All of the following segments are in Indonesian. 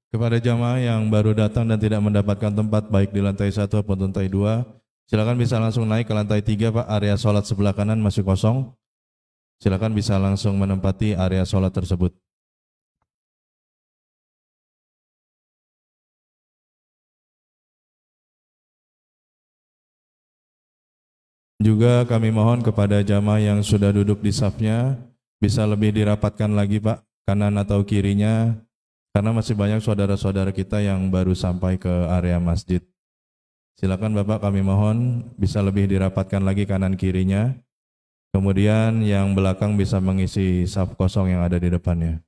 Kepada jamaah yang baru datang dan tidak mendapatkan tempat baik di lantai 1 maupun lantai 2, silakan bisa langsung naik ke lantai 3 Pak, area sholat sebelah kanan masih kosong. Silakan bisa langsung menempati area sholat tersebut. Juga kami mohon kepada jamaah yang sudah duduk di safnya, bisa lebih dirapatkan lagi Pak, kanan atau kirinya, karena masih banyak saudara-saudara kita yang baru sampai ke area masjid. Silakan Bapak, kami mohon bisa lebih dirapatkan lagi kanan kirinya. Kemudian yang belakang bisa mengisi saf kosong yang ada di depannya.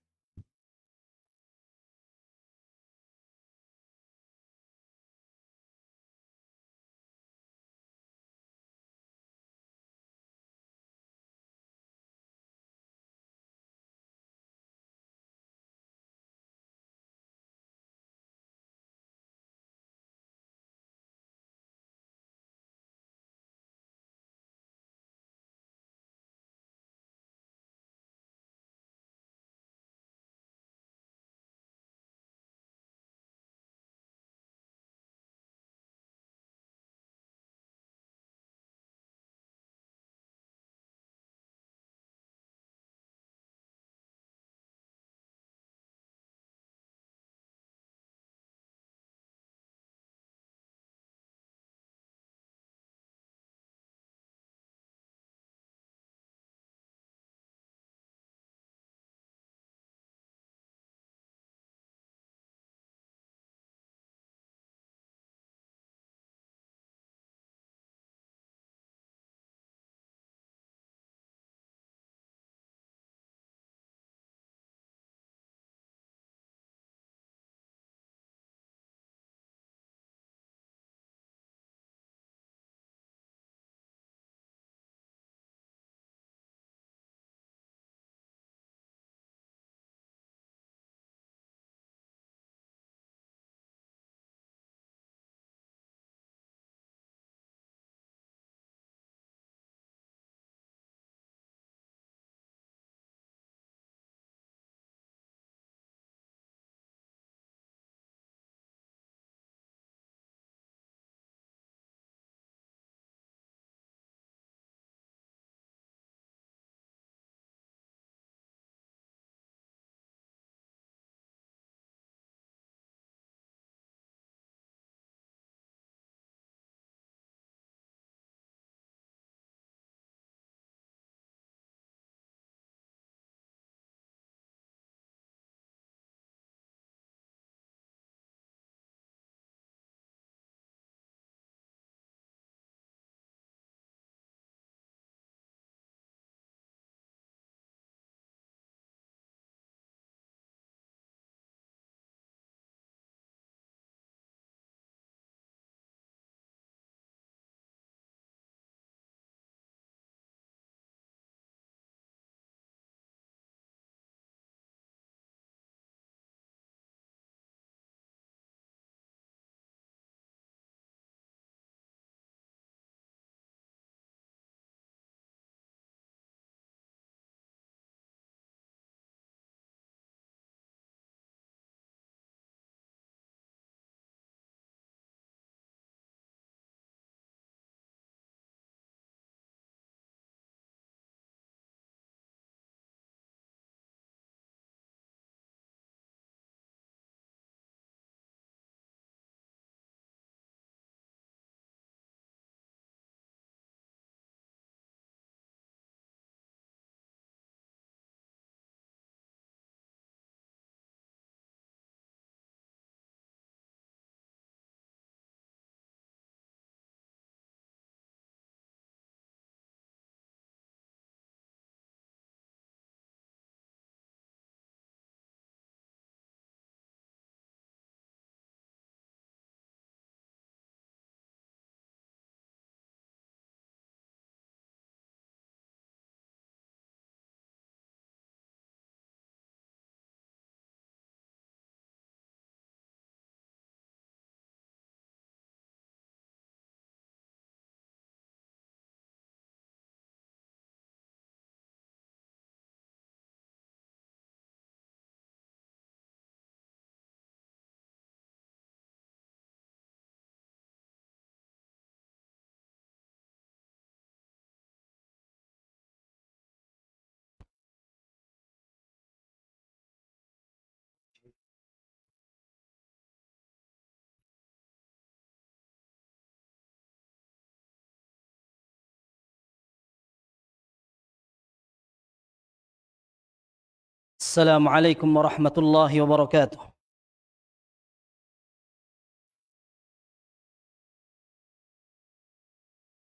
السلام عليكم ورحمة الله وبركاته.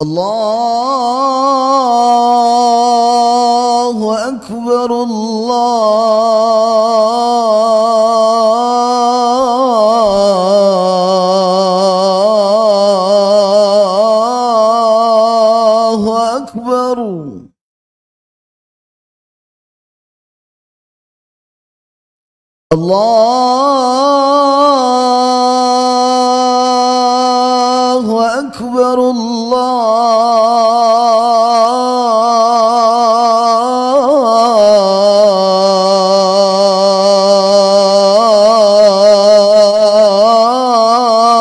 الله أكبر الله أكبر. الله أكبر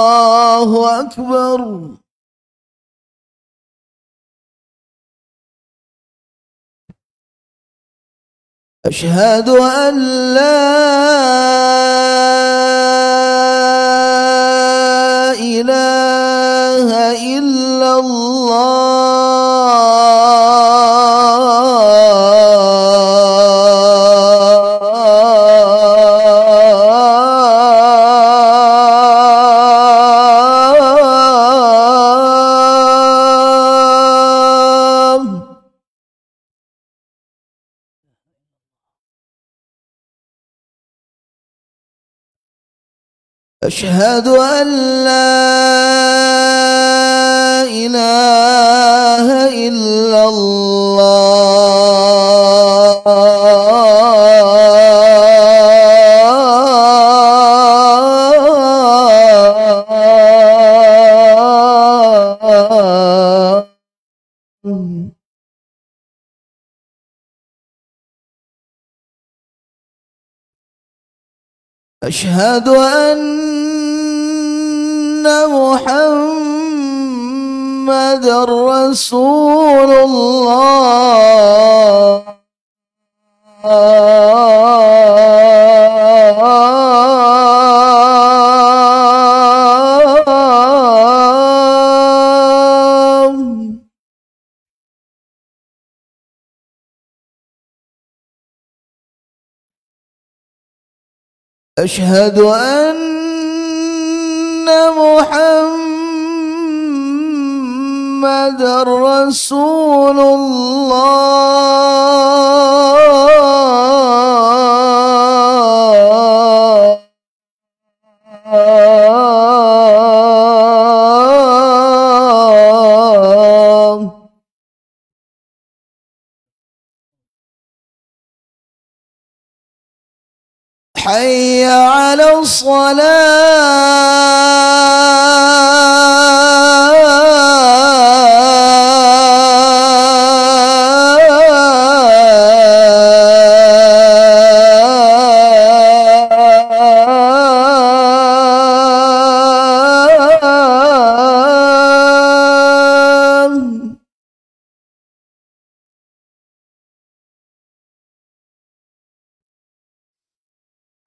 الله أكبر. أشهد أن لا إله إلا الله. أشهد أن لا إله إلا الله. أشهد أن محمد رسول الله. أشهد أن محمد رسول الله. حي على الصلاة.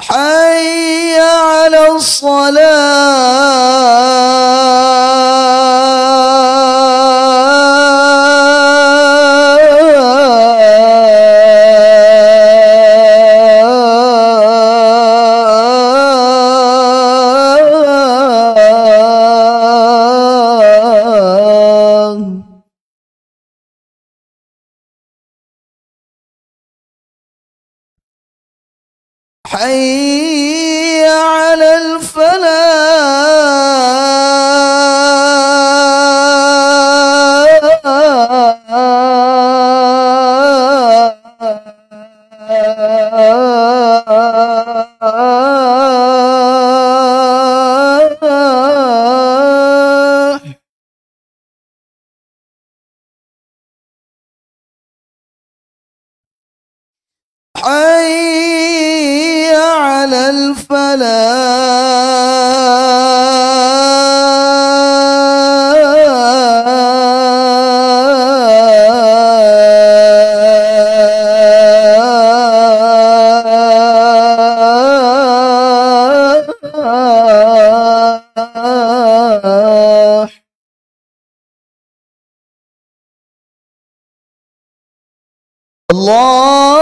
حي على الصلاة. حي على الفلاح. حي على الفلاح. الله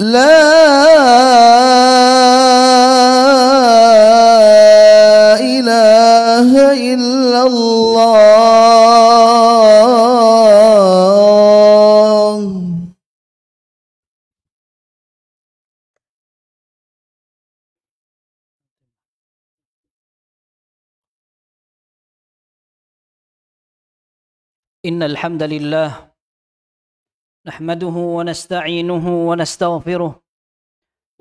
ilaha illallah. إن الحمد لله نحمده ونستعينه ونستغفره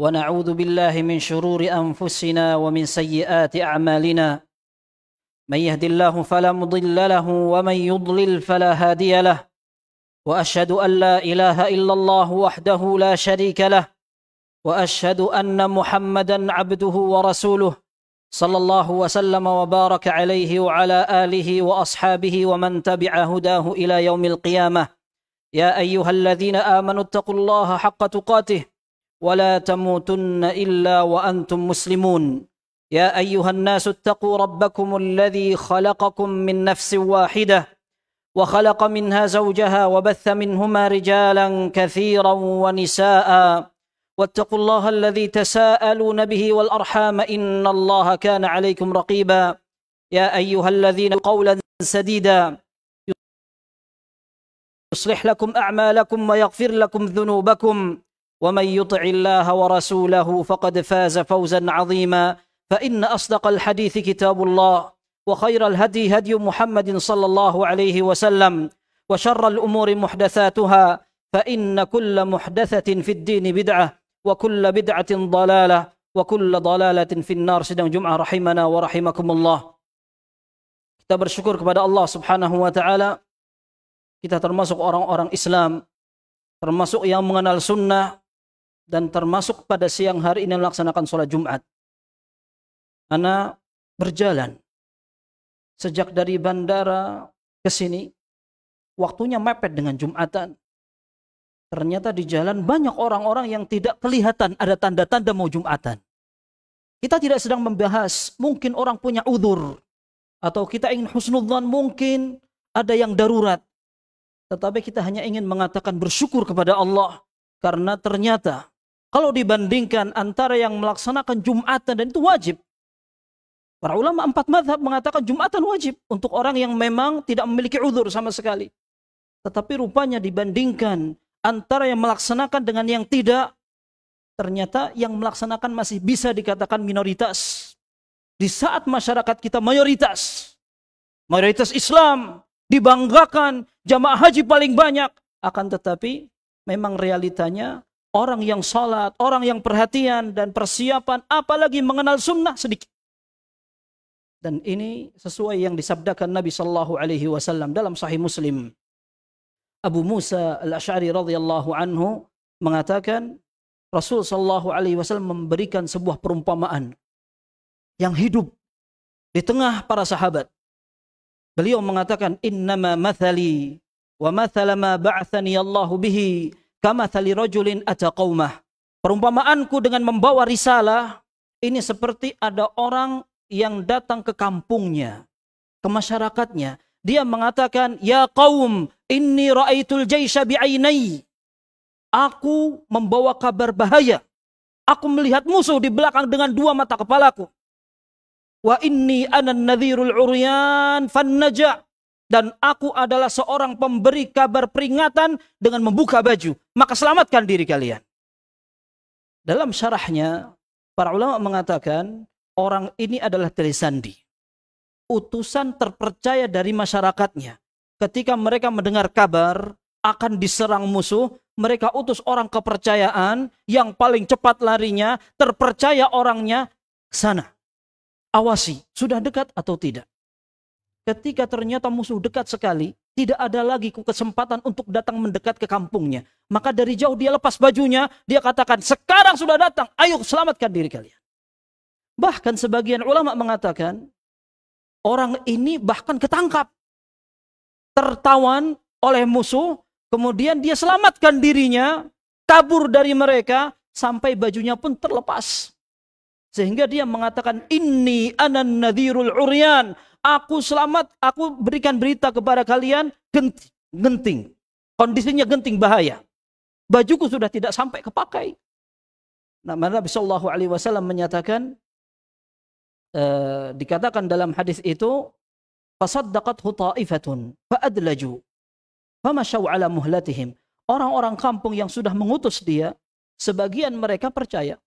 ونعوذ بالله من شرور أنفسنا ومن سيئات أعمالنا من يهد الله فلا مضل له ومن يضلل فلا هادي له وأشهد أن لا إله إلا الله وحده لا شريك له وأشهد أن محمدا عبده ورسوله صلى الله وسلم وبارك عليه وعلى آله وأصحابه ومن تبع هداه إلى يوم القيامة يا أيها الذين آمنوا اتقوا الله حق تقاته ولا تموتن إلا وأنتم مسلمون يا أيها الناس اتقوا ربكم الذي خلقكم من نفس واحدة وخلق منها زوجها وبث منهما رجالا كثيرا ونساء واتقوا الله الذي تساءلون به والأرحام إن الله كان عليكم رقيبا يا أيها الذين قولا سديدا يصلح لكم أعمالكم ويغفر لكم ذنوبكم ومن يطع الله ورسوله فقد فاز فوزا عظيما فإن أصدق الحديث كتاب الله وخير الهدي هدي محمد صلى الله عليه وسلم وشر الأمور محدثاتها فإن كل محدثة في الدين بدعة وكل بدعة ضلالة وكل ضلالة في النار. Sidang Jum'ah rahimana wa rahimakumullah. Kita bersyukur kepada Allah Subhanahu wa taala. Kita termasuk orang-orang Islam, termasuk yang mengenal sunnah, dan termasuk pada siang hari ini melaksanakan sholat Jumat. Ana berjalan sejak dari bandara ke sini, waktunya mepet dengan Jumatan. Ternyata di jalan banyak orang-orang yang tidak kelihatan ada tanda-tanda mau Jumatan. Kita tidak sedang membahas mungkin orang punya udzur, atau kita ingin husnudzan mungkin ada yang darurat. Tetapi kita hanya ingin mengatakan bersyukur kepada Allah. Karena ternyata kalau dibandingkan antara yang melaksanakan Jumatan dan itu wajib. Para ulama 4 mazhab mengatakan Jumatan wajib untuk orang yang memang tidak memiliki udzur sama sekali. Tetapi rupanya dibandingkan antara yang melaksanakan dengan yang tidak, ternyata yang melaksanakan masih bisa dikatakan minoritas. Di saat masyarakat kita mayoritas Islam, dibanggakan jamaah haji paling banyak, akan tetapi memang realitanya orang yang salat, orang yang perhatian dan persiapan, apalagi mengenal sunnah sedikit. Dan ini sesuai yang disabdakan Nabi sallallahu alaihi wasallam dalam Sahih Muslim. Abu Musa al-Asy'ari radhiyallahu anhu mengatakan Rasul sallallahu alaihi wasallam memberikan sebuah perumpamaan yang hidup di tengah para sahabat. Beliau mengatakan innama mathali wa mathala ma ba'athani Allahu bihi kamathali rajulin ata qaumah. Perumpamaanku dengan membawa risalah ini seperti ada orang yang datang ke kampungnya, ke masyarakatnya. Dia mengatakan, ya qaum, inni ra'aitul jaisha bi'ainai. Aku membawa kabar bahaya. Aku melihat musuh di belakang dengan 2 mata kepalaku. Wa inni anan nadhirul uryan fannaja. Dan aku adalah seorang pemberi kabar peringatan dengan membuka baju. Maka selamatkan diri kalian. Dalam syarahnya, para ulama mengatakan, orang ini adalah Trisandi, utusan terpercaya dari masyarakatnya. Ketika mereka mendengar kabar akan diserang musuh, mereka utus orang kepercayaan yang paling cepat larinya, terpercaya orangnya, ke sana. Awasi, sudah dekat atau tidak. Ketika ternyata musuh dekat sekali, tidak ada lagi kesempatan untuk datang mendekat ke kampungnya. Maka dari jauh dia lepas bajunya, dia katakan, sekarang sudah datang, ayo selamatkan diri kalian. Bahkan sebagian ulama mengatakan, orang ini bahkan ketangkap, tertawan oleh musuh, kemudian dia selamatkan dirinya, kabur dari mereka, sampai bajunya pun terlepas. Sehingga dia mengatakan, inni anan nadhirul uryan, aku selamat, aku berikan berita kepada kalian, genting. Kondisinya genting, bahaya. Bajuku sudah tidak sampai kepakai, Nabi Shallallahu Alaihi Wasallam menyatakan, dikatakan dalam hadis itu, fasaddaqathu ta'ifatun faadlaju famasyaw ala muhlatihim. Orang-orang kampung yang sudah mengutus dia, sebagian mereka percaya.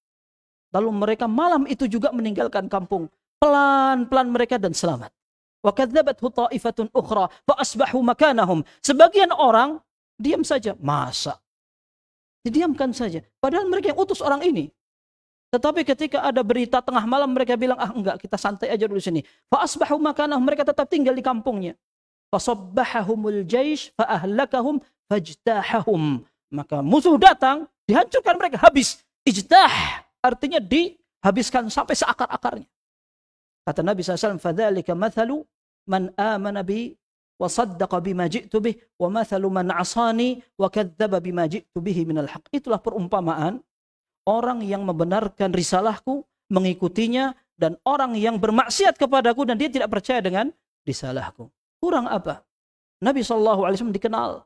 Lalu mereka malam itu juga meninggalkan kampung. Pelan-pelan mereka dan selamat. Wa kadzabathu ta'ifatun ukhra fa asbahu makanahum. Sebagian orang diam saja. Masa? Didiamkan saja. Padahal mereka yang utus orang ini. Tetapi ketika ada berita tengah malam mereka bilang, enggak, kita santai aja dulu sini. Fa asbahu makanahum, mereka tetap tinggal di kampungnya. Fa sabbahahumul jaish fa ahlakahum fajtahahum. Maka musuh datang, dihancurkan mereka habis. Ijtah artinya dihabiskan sampai seakar-akarnya. Kata Nabi SAW, فَذَلِكَ مَثَلُ مَنْ آمَنَ بِي وَصَدَّقَ بِمَا جِئْتُ بِهِ وَمَثَلُ مَنْ عَصَانِي وَكَذَّبَ بِمَا جِئْتُ بِهِ مِنَ الْحَقِّ. Itulah perumpamaan orang yang membenarkan risalahku, mengikutinya, dan orang yang bermaksiat kepadaku dan dia tidak percaya dengan risalahku. Kurang apa? Nabi SAW dikenal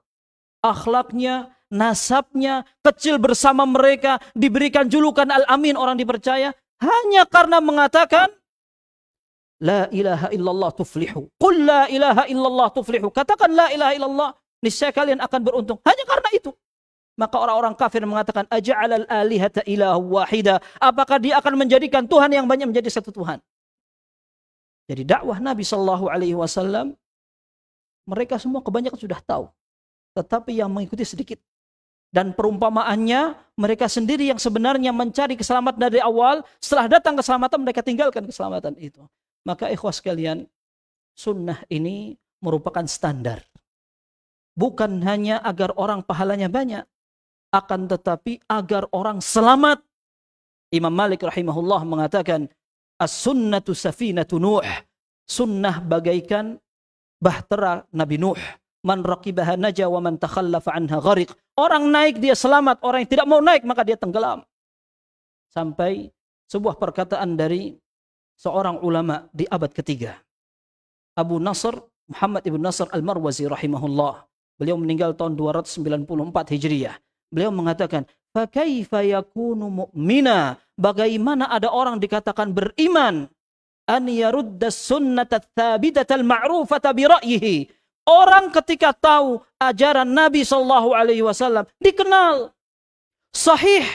akhlaknya, nasabnya, kecil bersama mereka, diberikan julukan Al-Amin, orang dipercaya, hanya karena mengatakan, La ilaha illallah tuflihu. Qul la ilaha illallah tuflihu. Katakan la ilaha illallah, niscaya kalian akan beruntung. Hanya karena itu. Maka orang-orang kafir mengatakan, Aja'alal alihata ilahu wahida. Apakah dia akan menjadikan Tuhan yang banyak menjadi satu Tuhan? Jadi dakwah Nabi SAW, mereka semua kebanyakan sudah tahu. Tetapi yang mengikuti sedikit. Dan perumpamaannya, mereka sendiri yang sebenarnya mencari keselamatan dari awal, setelah datang keselamatan, mereka tinggalkan keselamatan itu. Maka ikhwah sekalian, sunnah ini merupakan standar. Bukan hanya agar orang pahalanya banyak, akan tetapi agar orang selamat. Imam Malik rahimahullah mengatakan, as-sunnatu safinatu Nuh. Sunnah bagaikan bahtera Nabi Nuh. Man raqibaha naja wa man takhallafa anha ghariq. Orang naik dia selamat, orang yang tidak mau naik maka dia tenggelam. Sampai sebuah perkataan dari seorang ulama di abad ketiga. Abu Nasr, Muhammad ibn Nasr al-Marwazi rahimahullah. Beliau meninggal tahun 294 Hijriah. Beliau mengatakan, "Fa kaifa yakunu mu'mina?" Bagaimana ada orang dikatakan beriman? An yarudda sunnata tsabitata al-ma'rufata bi ra'yihi. Orang ketika tahu ajaran Nabi SAW dikenal, sahih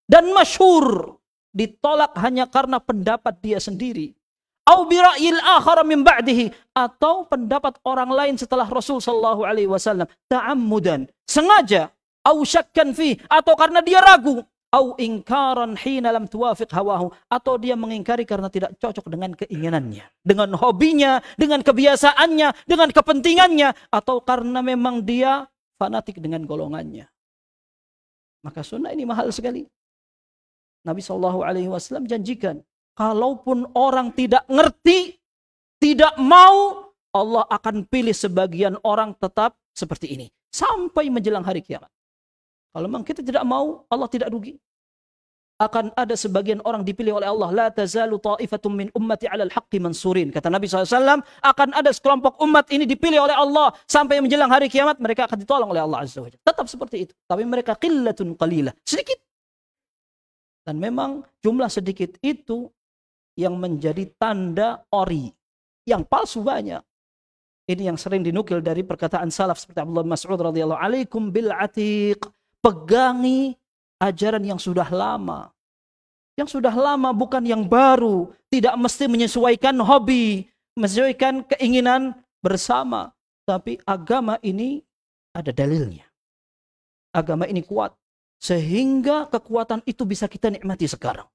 dan masyhur, ditolak hanya karena pendapat dia sendiri. Au bi ra'yil akhar min ba'dihi, atau pendapat orang lain setelah Rasul SAW, ta'ammudan, sengaja, au syakkan fi, atau karena dia ragu, au ingkaran hina lam tuwafiq hawahu, atau dia mengingkari karena tidak cocok dengan keinginannya, dengan hobinya, dengan kebiasaannya, dengan kepentingannya, atau karena memang dia fanatik dengan golongannya. Maka sunnah ini mahal sekali. Nabi SAW janjikan, kalaupun orang tidak ngerti, tidak mau, Allah akan pilih sebagian orang tetap seperti ini sampai menjelang hari kiamat. Kalau memang kita tidak mau, Allah tidak rugi. Akan ada sebagian orang dipilih oleh Allah. La tazalu ta'ifatum min ummati 'alal haqqi mansurin. Kata Nabi SAW, akan ada sekelompok umat ini dipilih oleh Allah sampai menjelang hari kiamat, mereka akan ditolong oleh Allah Azza wa Jalla. Tetap seperti itu. Tapi mereka qillatun qalilah, sedikit. Dan memang jumlah sedikit itu yang menjadi tanda ori. Yang palsu banyak. Ini yang sering dinukil dari perkataan salaf seperti Abdullah bin Mas'ud radhiyallahu alaikum bil atiq. Pegangi ajaran yang sudah lama. Yang sudah lama, bukan yang baru. Tidak mesti menyesuaikan hobi, menyesuaikan keinginan bersama. Tapi agama ini ada dalilnya. Agama ini kuat. Sehingga kekuatan itu bisa kita nikmati sekarang.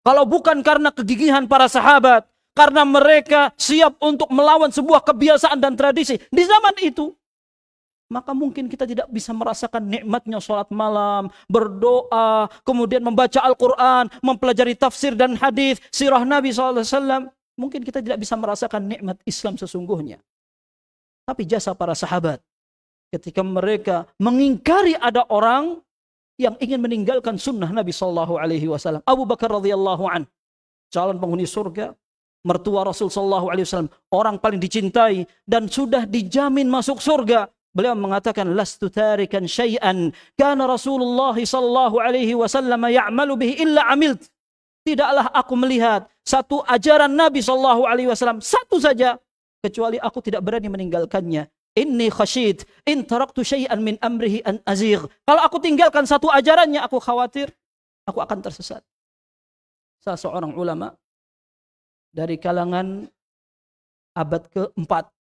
Kalau bukan karena kegigihan para sahabat, karena mereka siap untuk melawan sebuah kebiasaan dan tradisi di zaman itu, maka mungkin kita tidak bisa merasakan nikmatnya sholat malam, berdoa, kemudian membaca Al-Quran, mempelajari tafsir dan hadis, sirah Nabi SAW. Mungkin kita tidak bisa merasakan nikmat Islam sesungguhnya. Tapi jasa para sahabat, ketika mereka mengingkari ada orang yang ingin meninggalkan sunnah Nabi SAW. Abu Bakar radhiyallahu an, calon penghuni surga, mertua Rasul SAW, orang paling dicintai dan sudah dijamin masuk surga. Beliau mengatakan, lastu tarikan syai'an kana Rasulullah sallallahu alaihi wasallam ya'malu bihi illa amilt. Tidaklah aku melihat satu ajaran Nabi sallallahu alaihi wasallam satu saja kecuali aku tidak berani meninggalkannya. Inni khasyid in taraktu syai'an min amrihi an azigh. Kalau aku tinggalkan satu ajarannya, aku khawatir aku akan tersesat. Salah seorang ulama dari kalangan abad keempat,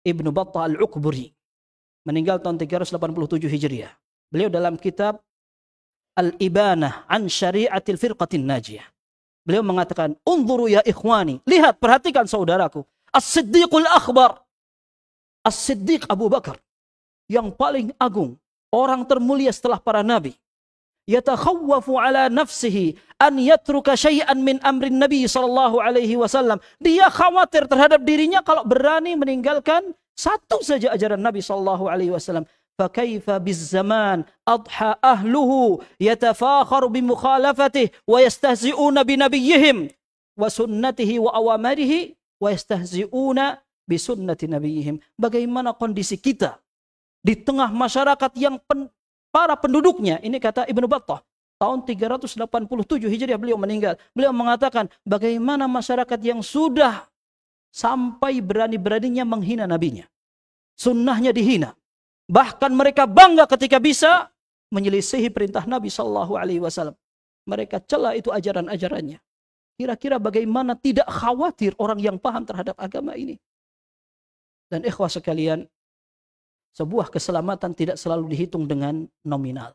Ibnu Battah Al-Uqburi, meninggal tahun 387 Hijriah. Beliau dalam kitab Al-Ibanah an Syari'atil Firqatin Najiyah, beliau mengatakan, unzuru ya ikhwani, lihat, perhatikan saudaraku, As-Siddiqul Akbar, As-Siddiq Abu Bakar, yang paling agung, orang termulia setelah para nabi, yatakhawwafu ala nafsihi an yatruka syai'an min amrin Nabi sallallahu alaihi wasallam. Dia khawatir terhadap dirinya kalau berani meninggalkan satu saja ajaran Nabi sallallahu alaihi wasallam. Fakaifa bizzaman adha ahluhu yatafakharu bimukhalafatihi wa yastahzi'una binabiyyihim wa sunnatihi wa awamarihi wa yastahzi'una bisunnati nabiyihim. Bagaimana kondisi kita di tengah masyarakat yang para penduduknya, ini kata Ibnu Battah, tahun 387 Hijriah beliau meninggal. Beliau mengatakan, bagaimana masyarakat yang sudah sampai berani-beraninya menghina nabinya, sunnahnya dihina, bahkan mereka bangga ketika bisa menyelisihi perintah Nabi sallallahu alaihi wasallam. Mereka cela itu ajaran-ajarannya. Kira-kira bagaimana tidak khawatir orang yang paham terhadap agama ini? Dan ikhwah sekalian, sebuah keselamatan tidak selalu dihitung dengan nominal.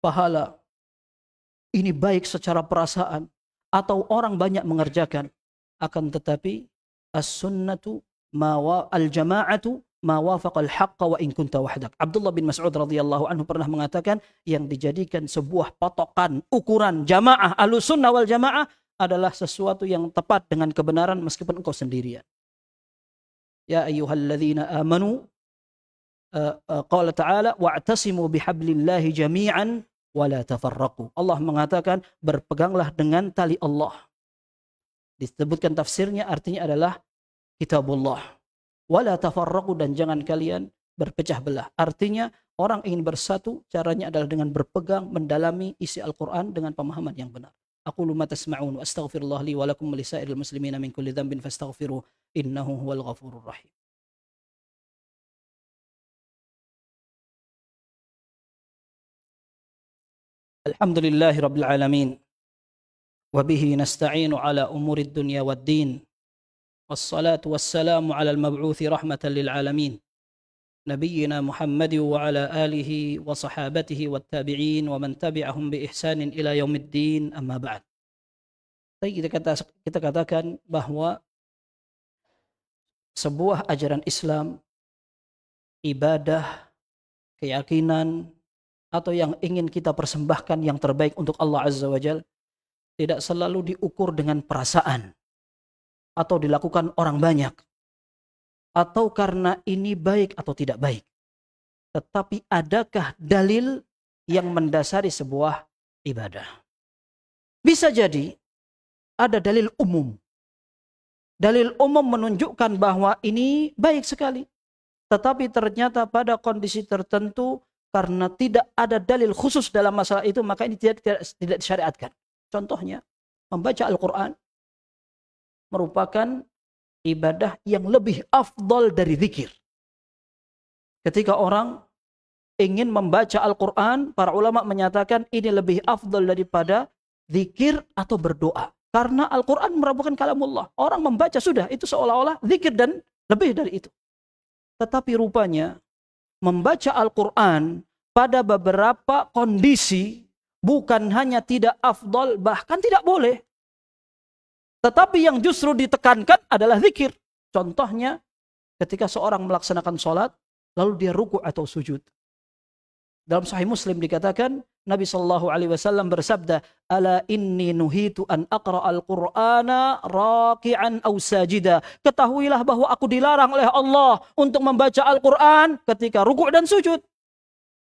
Pahala ini baik secara perasaan atau orang banyak mengerjakan, akan tetapi as-sunnatu al-jama'atu ma wafaqal haqqa wa in kunta wahdak. Abdullah bin Mas'ud radhiyallahu anhu pernah mengatakan, yang dijadikan sebuah patokan ukuran jamaah ahlussunnah wal jamaah adalah sesuatu yang tepat dengan kebenaran meskipun engkau sendirian. Ya ayyuhalladzina amanu, qala ta'ala wa'tasimu bihablillahi jami'an wa la tafarraqu. Allah mengatakan, berpeganglah dengan tali Allah. Disebutkan tafsirnya, artinya adalah kitabullah. Wa la tafarraqu, dan jangan kalian berpecah belah. Artinya orang ingin bersatu, caranya adalah dengan berpegang mendalami isi Al-Qur'an dengan pemahaman yang benar. Aqulu ma tasma'un wa astaghfirullah li wa lakum wa lisairil muslimina min kulli dhanbin fastaghfiruh innahu huwal ghafurur rahim. Alhamdulillahi rabbil alamin, wa bihi nasta'inu ala umurid dunya wad din, wassalatu wassalamu ala al-mab'uthi rahmatan lil alamin, nabiyyina Muhammadin wa ala alihi wa sahabatihi wat tabi'in wa man tabi'ahum bi ihsanin ila yaumiddin, amma ba'd. Tadi kita katakan bahwa sebuah ajaran Islam, ibadah, keyakinan, atau yang ingin kita persembahkan yang terbaik untuk Allah Azza wa Jalla, tidak selalu diukur dengan perasaan atau dilakukan orang banyak atau karena ini baik atau tidak baik. Tetapi adakah dalil yang mendasari sebuah ibadah? Bisa jadi ada dalil umum. Dalil umum menunjukkan bahwa ini baik sekali. Tetapi ternyata pada kondisi tertentu, karena tidak ada dalil khusus dalam masalah itu, maka ini tidak disyariatkan. Contohnya, membaca Al-Quran merupakan ibadah yang lebih afdal dari zikir. Ketika orang ingin membaca Al-Quran, para ulama menyatakan ini lebih afdal daripada zikir atau berdoa. Karena Al-Quran merupakan kalamullah. Orang membaca sudah, itu seolah-olah zikir dan lebih dari itu. Tetapi rupanya, membaca Al-Quran pada beberapa kondisi bukan hanya tidak afdal, bahkan tidak boleh. Tetapi yang justru ditekankan adalah zikir. Contohnya ketika seorang melaksanakan sholat, lalu dia ruku' atau sujud. Dalam Sahih Muslim dikatakan, Nabi SAW bersabda, ala inni nuhitu an aqra al-Qur'ana raki'an aw sajida. Ketahuilah bahwa aku dilarang oleh Allah untuk membaca Al-Quran ketika ruku' dan sujud.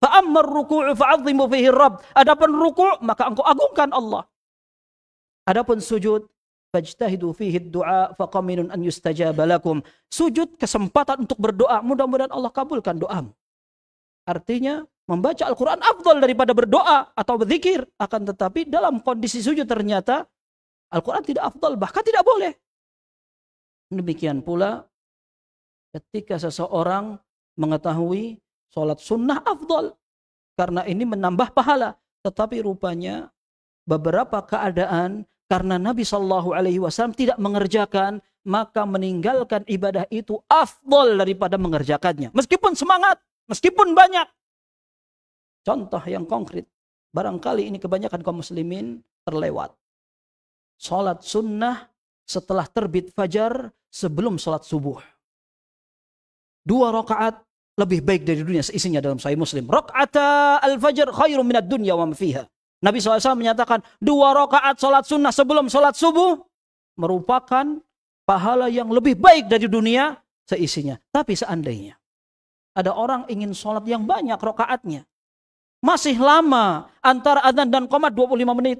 Fa'ammar ruku'u fa'azzimu fihi rabb. Adapun ruku', maka engkau agungkan Allah. Adapun sujud, fajtahidu fihi ad-du'a faqaminun an yustajaba lakum. Sujud kesempatan untuk berdoa, mudah-mudahan Allah kabulkan doamu. Artinya membaca Al-Quran afdal daripada berdoa atau berzikir. Akan tetapi dalam kondisi sujud ternyata Al-Quran tidak afdal, bahkan tidak boleh. Demikian pula ketika seseorang mengetahui sholat sunnah afdal, karena ini menambah pahala. Tetapi rupanya beberapa keadaan karena Nabi SAW tidak mengerjakan, maka meninggalkan ibadah itu afdal daripada mengerjakannya. Meskipun semangat, meskipun banyak. Contoh yang konkret, barangkali ini kebanyakan kaum muslimin terlewat. Sholat sunnah setelah terbit fajar sebelum sholat subuh. 2 rakaat lebih baik dari dunia seisinya dalam Sahih Muslim. Raka'ata al-fajr khairum minad dunya wa ma fiha. Nabi SAW menyatakan 2 rakaat sholat sunnah sebelum sholat subuh merupakan pahala yang lebih baik dari dunia seisinya. Tapi seandainya ada orang ingin sholat yang banyak rakaatnya, masih lama antara adzan dan qomat 25 menit.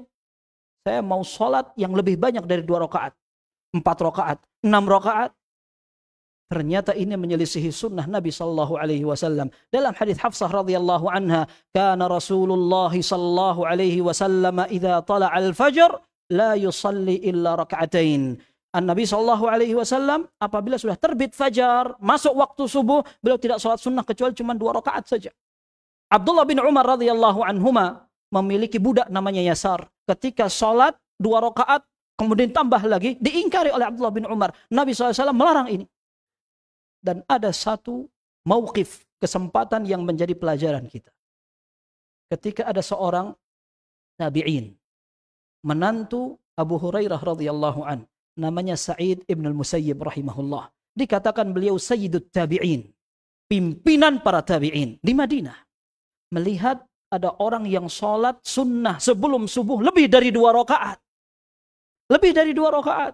Saya mau sholat yang lebih banyak dari 2 rakaat, 4 rakaat, 6 rakaat. Ternyata ini menyelisihi sunnah Nabi SAW. Dalam hadis Hafsah radhiyallahu anha, kana Rasulullah sallallahu alaihi wasallam idza tala'al fajr la yusalli illa rak'atain. Nabi sallallahu alaihi wasallam apabila sudah terbit fajar, masuk waktu subuh, beliau tidak salat sunnah kecuali cuma 2 rakaat saja. Abdullah bin Umar radhiyallahu anhuma memiliki budak namanya Yasar. Ketika salat 2 rakaat kemudian tambah lagi, diingkari oleh Abdullah bin Umar. Nabi SAW melarang ini. Dan ada satu mauqif, kesempatan yang menjadi pelajaran kita. Ketika ada seorang tabi'in, menantu Abu Hurairah radhiyallahu an, namanya Sa'id ibn al-Musayyib rahimahullah. Dikatakan beliau sayyidut tabi'in, pimpinan para tabi'in di Madinah. Melihat ada orang yang sholat sunnah sebelum subuh lebih dari 2 rakaat. Lebih dari 2 rakaat.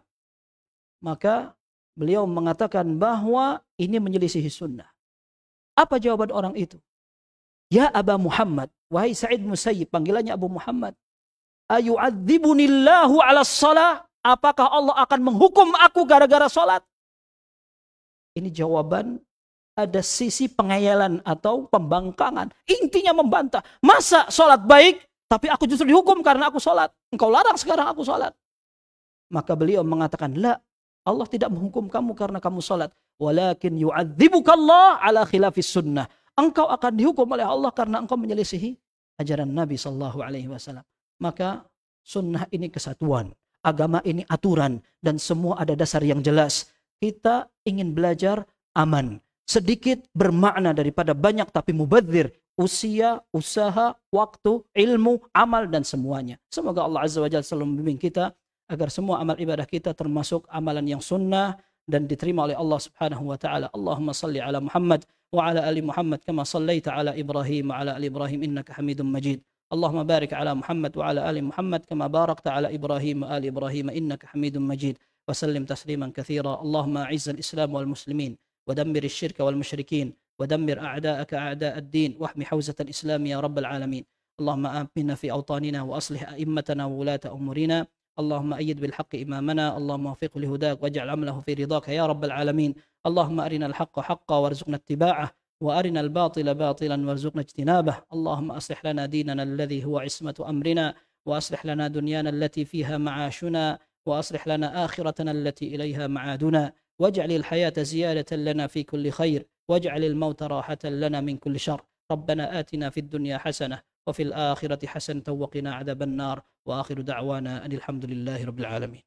Maka beliau mengatakan bahwa ini menyelisihi sunnah. Apa jawaban orang itu? Ya Aba Muhammad, wahai Sa'id Musayyib, panggilannya Abu Muhammad. Ayu'adzibunillahu ala shalah? Apakah Allah akan menghukum aku gara-gara sholat? Ini jawaban ada sisi pengayalan atau pembangkangan. Intinya membantah. Masa sholat baik, tapi aku justru dihukum karena aku sholat. Engkau larang sekarang aku sholat. Maka beliau mengatakan, la, Allah tidak menghukum kamu karena kamu sholat. Walakin yu'adzibukallah ala khilafis sunnah. Engkau akan dihukum oleh Allah karena engkau menyelisihi ajaran Nabi SAW. Maka sunnah ini kesatuan. Agama ini aturan. Dan semua ada dasar yang jelas. Kita ingin belajar aman. Sedikit bermakna daripada banyak tapi mubadzir. Usia, usaha, waktu, ilmu, amal dan semuanya. Semoga Allah Azza wa Jalla selalu membimbing kita agar semua amal ibadah kita termasuk amalan yang sunnah dan diterima oleh Allah Subhanahu wa taala. Allahumma salli ala Muhammad wa ala ali Muhammad kama sallaita ala Ibrahim wa ala ali Ibrahim innaka Hamidum Majid. Allahumma barik ala Muhammad wa ala ali Muhammad kama barakta ala Ibrahim wa ali Ibrahim innaka Hamidum Majid. Wa sallim tasliman katsira. Allahumma a'izz al-Islam wal muslimin wa dammir asy-syirka wal musyrikin wa dammir a'da'aka a'da' ad-din wa ahmi hawzat al-Islam ya rabbal alamin. Allahumma aminna fi awtanina wa aslih a'immatana wa wulata umurina. اللهم أيد بالحق إمامنا اللهم وفقه لهداك واجعل عمله في رضاك يا رب العالمين اللهم أرنا الحق حقا وارزقنا اتباعه وأرنا الباطل باطلا وارزقنا اجتنابه اللهم أصلح لنا ديننا الذي هو عصمة أمرنا وأصلح لنا دنيانا التي فيها معاشنا وأصلح لنا آخرتنا التي إليها معادنا واجعل الحياة زيادة لنا في كل خير واجعل الموت راحة لنا من كل شر ربنا آتنا في الدنيا حسنة وفي الآخرة حسنة وقنا عذاب النار وآخر دعوانا أن الحمد لله رب العالمين.